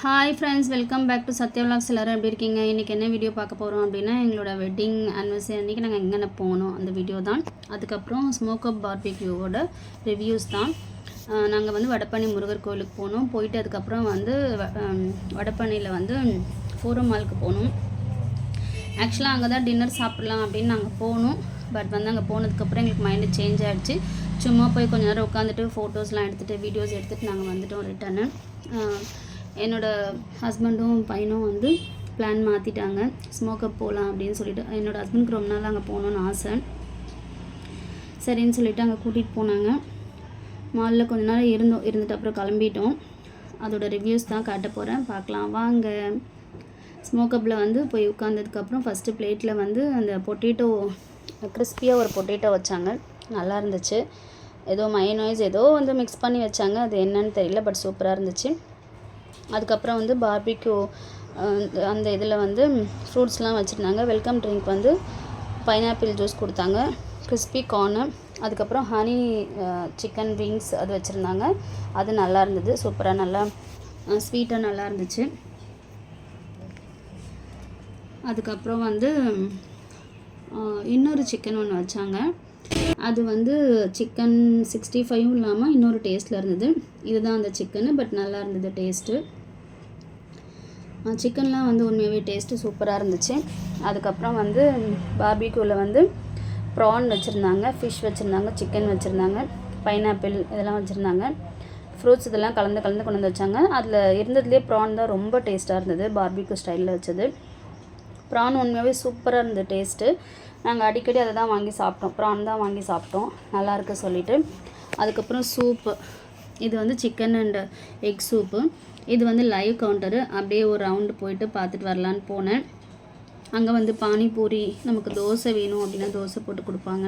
Hi friends, welcome back to Sathya vlogs. எல்லோரும் எப்படி இருக்கீங்க? இன்றைக்கி என்ன வீடியோ பார்க்க போகிறோம் அப்படின்னா, எங்களோட வெட்டிங் ஆனிவர்சரி அன்றைக்கி நாங்கள் எங்கே போனோம் அந்த வீடியோ தான். அதுக்கப்புறம் ஸ்மோக்கப் பார்பிக்யூவோட ரிவ்யூஸ் தான். நாங்கள் வந்து வடபழனி முருகர் கோயிலுக்கு போனோம். போயிட்டு அதுக்கப்புறம் வந்து வடபழனியில் வந்து ஃபோரம் மாலுக்கு போனோம். ஆக்சுவலாக அங்கே தான் டின்னர் சாப்பிட்லாம் அப்படின்னு நாங்கள் போனோம். பட் வந்து அங்கே போனதுக்கப்புறம் எங்களுக்கு மைண்டு சேஞ்ச் ஆகிடுச்சு. சும்மா போய் கொஞ்சம் நேரம் உட்காந்துட்டு ஃபோட்டோஸ்லாம் எடுத்துகிட்டு வீடியோஸ் எடுத்துகிட்டு நாங்கள் வந்துவிட்டோம் ரிட்டர்னு. என்னோடய ஹஸ்பண்டும் பையனும் வந்து பிளான் மாற்றிட்டாங்க, ஸ்மோக்கப் போகலாம் அப்படின்னு சொல்லிட்டு. என்னோடய ஹஸ்பண்டுக்கு ரொம்ப நாள் அங்கே போகணுன்னு ஆசை. சரின்னு சொல்லிவிட்டு அங்கே கூட்டிகிட்டு போனாங்க. மாலில் கொஞ்ச நேரம் இருந்துட்டு அப்புறம் கிளம்பிட்டோம். அதோடய ரிவ்யூஸ் தான் காட்ட போகிறேன், பார்க்கலாம் வாங்க. ஸ்மோக்கப்பில் வந்து போய் உட்காந்ததுக்கப்புறம் ஃபஸ்ட்டு பிளேட்டில் வந்து அந்த பொட்டேட்டோ கிறிஸ்பியாக ஒரு பொட்டேட்டோ வச்சாங்க, நல்லா இருந்துச்சு. ஏதோ மயோனைஸ் ஏதோ வந்து மிக்ஸ் பண்ணி வச்சாங்க, அது என்னன்னு தெரியல, பட் சூப்பராக இருந்துச்சு. அதுக்கப்புறம் வந்து பார்பிக்யூ அந்த இதில் வந்து ஃப்ரூட்ஸ்லாம் வச்சுருந்தாங்க. வெல்கம் ட்ரிங்க் வந்து பைனாப்பிள் ஜூஸ் கொடுத்தாங்க, கிறிஸ்பி கார்னு, அதுக்கப்புறம் ஹனி சிக்கன் விங்ஸ் அது வச்சுருந்தாங்க. அது நல்லா இருந்தது, சூப்பராக நல்லா ஸ்வீட்டாக நல்லா இருந்துச்சு. அதுக்கப்புறம் வந்து இன்னொரு சிக்கன் ஒன்று வச்சாங்க. அது வந்து சிக்கன் 65 இல்லாமல் இன்னொரு டேஸ்ட்டில் இருந்தது. இதுதான் அந்த சிக்கனு, பட் நல்லா இருந்தது டேஸ்ட்டு. சிக்கன்லாம் வந்து உண்மையாகவே டேஸ்ட்டு சூப்பராக இருந்துச்சு. அதுக்கப்புறம் வந்து பார்பிக்யூவில் வந்து ப்ரான் வச்சுருந்தாங்க, ஃபிஷ் வச்சுருந்தாங்க, சிக்கன் வச்சுருந்தாங்க, பைனாப்பிள் இதெல்லாம் வச்சுருந்தாங்க. ஃப்ரூட்ஸ் இதெல்லாம் கலந்து கொண்டு வந்து வச்சாங்க. அதில் இருந்ததுலேயே ப்ரான் தான் ரொம்ப டேஸ்ட்டாக இருந்தது, பார்பிக்யூ ஸ்டைலில் வச்சது. ப்ரான் உண்மையாகவே சூப்பராக இருந்தது டேஸ்ட்டு. நாங்கள் அடிக்கடி அதை தான் வாங்கி சாப்பிட்டோம், ப்ரான் தான் வாங்கி சாப்பிட்டோம், நல்லாயிருக்கு சொல்லிவிட்டு. அதுக்கப்புறம் சூப்பு, இது வந்து சிக்கன் அண்ட் எக் சூப்பு. இது வந்து லைவ் கவுண்டரு. அப்படியே ஒரு ரவுண்டு போயிட்டு பார்த்துட்டு வரலான்னு போனேன். அங்கே வந்து பானிபூரி, நமக்கு தோசை வேணும் அப்படின்னா தோசை போட்டு கொடுப்பாங்க.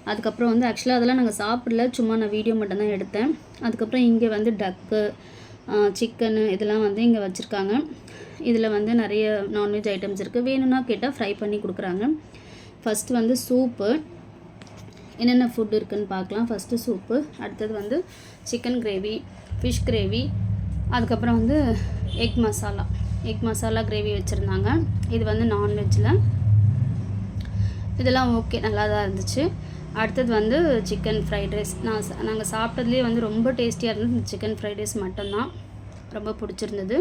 அதுக்கப்புறம் வந்து ஆக்சுவலாக அதெல்லாம் நாங்கள் சாப்பிடல, சும்மா நான் வீடியோ மட்டும்தான் எடுத்தேன். அதுக்கப்புறம் இங்கே வந்து டக்கு சிக்கனு இதெல்லாம் வந்து இங்கே வச்சுருக்காங்க. இதில் வந்து நிறைய நான்வெஜ் ஐட்டம்ஸ் இருக்குது, வேணும்னா கேட்டால் ஃப்ரை பண்ணி கொடுக்குறாங்க. ஃபஸ்ட்டு வந்து சூப்பு, என்னென்ன ஃபுட் இருக்குதுன்னு பார்க்கலாம். ஃபஸ்ட்டு சூப்பு, அடுத்தது வந்து சிக்கன் கிரேவி, ஃபிஷ் கிரேவி, அதுக்கப்புறம் வந்து எக் மசாலா கிரேவி வச்சுருந்தாங்க. இது வந்து நான்வெஜ்ஜில். இதெல்லாம் ஓகே, நல்லா தான் இருந்துச்சு. அடுத்தது வந்து சிக்கன் ஃப்ரைட் ரைஸ். நாங்கள் சாப்பிட்டதுலேயே வந்து ரொம்ப டேஸ்டியாக இருந்தது இந்த சிக்கன் ஃப்ரைட் ரைஸ் மட்டும்தான், ரொம்ப பிடிச்சிருந்தது.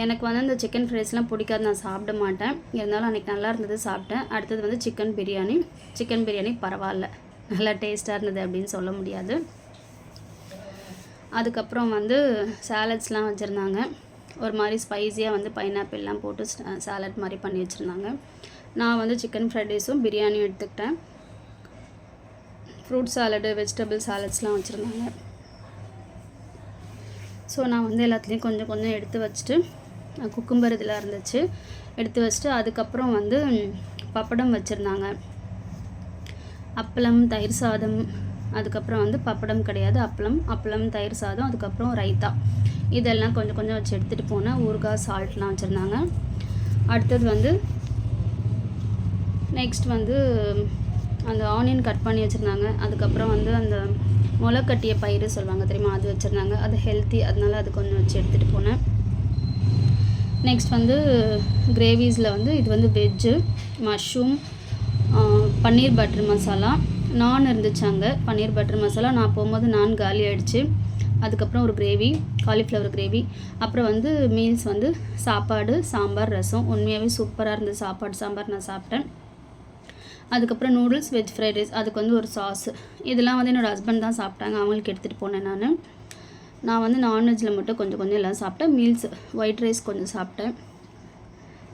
எனக்கு வந்து அந்த சிக்கன் ஃப்ரைஸ்லாம் பிடிக்காது, நான் சாப்பிட மாட்டேன். இருந்தாலும் அன்றைக்கி நல்லா இருந்தது, சாப்பிட்டேன். அடுத்தது வந்து சிக்கன் பிரியாணி பரவாயில்ல, நல்லா டேஸ்ட்டாக இருந்தது அப்படின்னு சொல்ல முடியாது. அதுக்கப்புறம் வந்து சாலட்ஸ்லாம் வச்சுருந்தாங்க. ஒரு மாதிரி ஸ்பைஸியாக வந்து பைனாப்பிள்லாம் போட்டு சாலட் மாதிரி பண்ணி வச்சுருந்தாங்க. நான் வந்து சிக்கன் ஃப்ரைட் ரைஸும் பிரியாணியும் எடுத்துக்கிட்டேன். ஃப்ரூட் சாலடு, வெஜிடபிள் சாலட்ஸ்லாம் வச்சுருந்தாங்க. ஸோ நான் வந்து எல்லாத்துலேயும் கொஞ்சம் கொஞ்சம் எடுத்து வச்சுட்டு, குக்கும்பர் இதெல்லாம் இருந்துச்சு எடுத்து வச்சுட்டு, அதுக்கப்புறம் வந்து பப்படம் வச்சுருந்தாங்க, அப்பளம், தயிர் சாதம். அதுக்கப்புறம் வந்து பப்படம் கிடையாது, அப்பளம் தயிர் சாதம், அதுக்கப்புறம் ரைத்தா, இதெல்லாம் கொஞ்சம் கொஞ்சம் வச்சு எடுத்துகிட்டு போனேன். ஊறுகாய், சால்ட்லாம் வச்சுருந்தாங்க. அடுத்தது வந்து நெக்ஸ்ட் வந்து அந்த ஆனியன் கட் பண்ணி வச்சுருந்தாங்க. அதுக்கப்புறம் வந்து அந்த முளைக்கட்டிய பயிறு சொல்லுவாங்க தெரியுமா, அது வச்சுருந்தாங்க. அது ஹெல்த்தி, அதனால அது கொஞ்சம் வச்சு எடுத்துகிட்டு போனேன். நெக்ஸ்ட் வந்து கிரேவிஸில் வந்து இது வந்து வெஜ்ஜு, மஷ்ரூம், பன்னீர் பட்டர் மசாலா, நான் இருந்துச்சு அங்கே. பன்னீர் பட்டர் மசாலா நான் போகும்போது நான் காலி ஆகிடுச்சு. அதுக்கப்புறம் ஒரு கிரேவி, காலிஃப்ளவர் கிரேவி. அப்புறம் வந்து மீல்ஸ் வந்து சாப்பாடு, சாம்பார், ரசம். உண்மையாகவே சூப்பராக இருந்தது சாப்பாடு, சாம்பார் நான் சாப்பிட்டேன். அதுக்கப்புறம் நூடுல்ஸ், வெஜ் ஃப்ரைட் ரைஸ், அதுக்கு வந்து ஒரு சாஸு. இதெல்லாம் வந்து என்னோடய ஹஸ்பண்ட் தான் சாப்பிட்டாங்க, அவங்களுக்கு எடுத்துகிட்டு போனேன். நான் வந்து நான்வெஜ்ஜில் மட்டும் கொஞ்சம் எல்லாம் சாப்பிட்டேன். மீல்ஸ் ஒயிட் ரைஸ் கொஞ்சம் சாப்பிட்டேன்.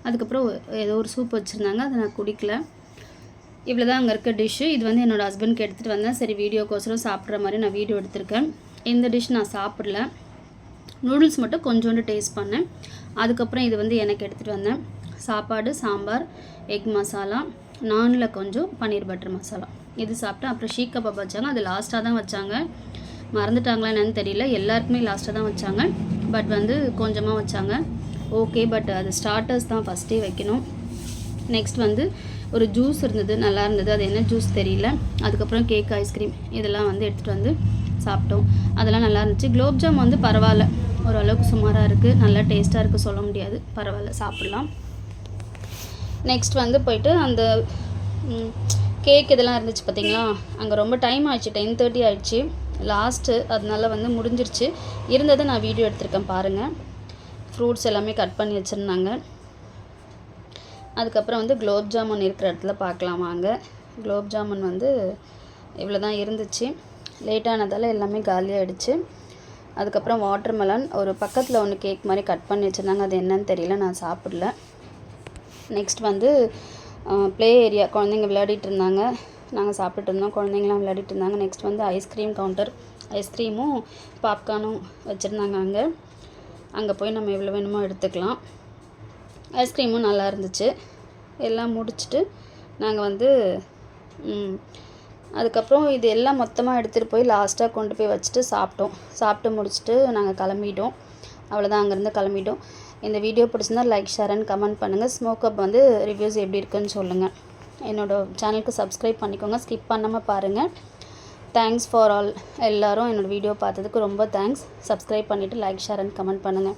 அதுக்கப்புறம் ஏதோ ஒரு சூப் வச்சுருந்தாங்க, அதை நான் குடிக்கல. இவ்வளோ தான் அங்கே இருக்க டிஷ்ஷு. இது வந்து என்னோடய ஹஸ்பண்ட்க்கு எடுத்துகிட்டு வந்தேன். சரி, வீடியோக்கோசரம் சாப்பிட்ற மாதிரி நான் வீடியோ எடுத்திருக்கேன். இந்த டிஷ் நான் சாப்பிடல, நூடுல்ஸ் மட்டும் கொஞ்சோண்டு டேஸ்ட் பண்ணேன். அதுக்கப்புறம் இது வந்து எனக்கு எடுத்துகிட்டு வந்தேன். சாப்பாடு, சாம்பார், எக் மசாலா, நானில் கொஞ்சம் பன்னீர் பட்டர் மசாலா, இது சாப்பிட்டேன். அப்புறம் ஷீக் கபாப் வச்சாங்க, அது லாஸ்ட்டாக தான் வச்சாங்க, மறந்துட்டாங்களா என்னன்னு தெரியல. எல்லாருக்குமே லாஸ்ட்டாக தான் வச்சாங்க, பட் வந்து கொஞ்சமாக வச்சாங்க. ஓகே, பட் அது ஸ்டார்டர்ஸ் தான் ஃபஸ்ட்டே வைக்கணும். நெக்ஸ்ட் வந்து ஒரு ஜூஸ் இருந்தது, நல்லா இருந்தது, அது என்ன ஜூஸ் தெரியல. அதுக்கப்புறம் கேக், ஐஸ்கிரீம் இதெல்லாம் வந்து எடுத்துகிட்டு வந்து சாப்பிட்டோம், அதெல்லாம் நல்லா இருந்துச்சு. குலோப்ஜாம் வந்து பரவாயில்ல, ஓரளவுக்கு சுமாராக இருக்குது, நல்லா டேஸ்ட்டாக இருக்குது, சொல்ல முடியாது, பரவாயில்ல சாப்பிட்லாம். நெக்ஸ்ட் வந்து போயிட்டு அந்த கேக் இதெல்லாம் இருந்துச்சு பார்த்திங்களா, அங்கே ரொம்ப டைம் ஆயிடுச்சு, 10:30 ஆயிடுச்சு லாஸ்ட்டு, அதனால வந்து முடிஞ்சிருச்சு. இருந்ததை நான் வீடியோ எடுத்திருக்கேன் பாருங்கள். ஃப்ரூட்ஸ் எல்லாமே கட் பண்ணி வச்சுருந்தாங்க. அதுக்கப்புறம் வந்து குலோப் ஜாமுன் இருக்கிற இடத்துல பார்க்கலாம் வாங்க. குலோப் ஜாமுன் வந்து இவ்வளோ தான் இருந்துச்சு, லேட்டானதால் எல்லாமே காலியாகிடுச்சு. அதுக்கப்புறம் வாட்டர்மெலன் ஒரு பக்கத்தில் ஒன்று கேக் மாதிரி கட் பண்ணி வச்சுருந்தாங்க, அது என்னன்னு தெரியல, நான் சாப்பிடல. நெக்ஸ்ட் வந்து ப்ளே ஏரியா, குழந்தைங்க விளையாடிட்டு இருந்தாங்க, நாங்கள் சாப்பிட்டுட்டு இருந்தோம், குழந்தைங்களாம் விளையாடிட்டு இருந்தாங்க. நெக்ஸ்ட் வந்து ஐஸ்கிரீம் கவுண்டர், ஐஸ்கிரீமும் பாப்கார்னும் வச்சுருந்தாங்க. அங்கே போய் நம்ம எவ்வளோ வேணுமோ எடுத்துக்கலாம். ஐஸ்கிரீமும் நல்லா இருந்துச்சு. எல்லாம் முடிச்சுட்டு நாங்கள் வந்து அதுக்கப்புறம் இது எல்லாம் மொத்தமாக எடுத்துகிட்டு போய் லாஸ்ட்டாக கொண்டு போய் வச்சுட்டு சாப்பிட்டு முடிச்சுட்டு நாங்கள் கிளம்பிட்டோம். அவ்வளோதான், அங்கேருந்து கிளம்பிட்டோம். இந்த வீடியோ பிடிச்சிருந்தா லைக், ஷேர் அண்ட் கமெண்ட் பண்ணுங்கள். ஸ்மோக் அப் வந்து ரிவ்யூஸ் எப்படி இருக்குன்னு சொல்லுங்கள். என்னோடய சேனலுக்கு சப்ஸ்கிரைப் பண்ணிக்கோங்க, ஸ்கிப் பண்ணாமல் பாருங்கள். Thanks for all. எல்லோரும் என்னோடய வீடியோ பார்த்ததுக்கு ரொம்ப தேங்க்ஸ். சப்ஸ்கிரைப் பண்ணிவிட்டு லைக், ஷேர் அண்ட் கமெண்ட் பண்ணுங்கள்.